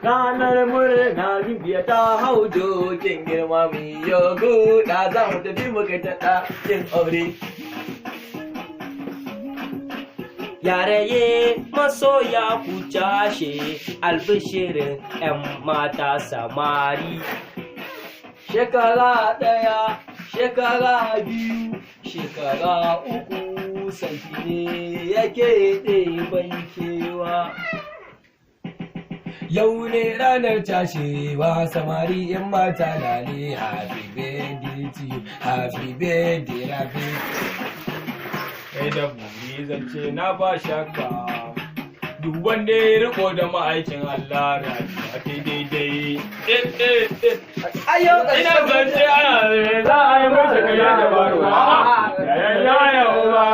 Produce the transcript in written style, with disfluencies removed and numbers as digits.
ranar murna bibiya ta hau dokin girma mai yogo da za mu tafi mu kai ta ɗakin aure. Yaraye masoya ku cashe albishirin 'yan mata samari. Shekara ɗaya, shekara biyu, shekara uku, santi ne yake ɗeban kewa. Yau ne ranar tashewa samari 'yan mata lale, happy birthday to you, happy birthday Rabi. Kai da buri zance na ba shakka, duk wanda ya riko da ma'aikin Allah rayuwa ta daidai. Ina zance ana za a yi mata kayan da ba ruwa. Yayan yaya uba,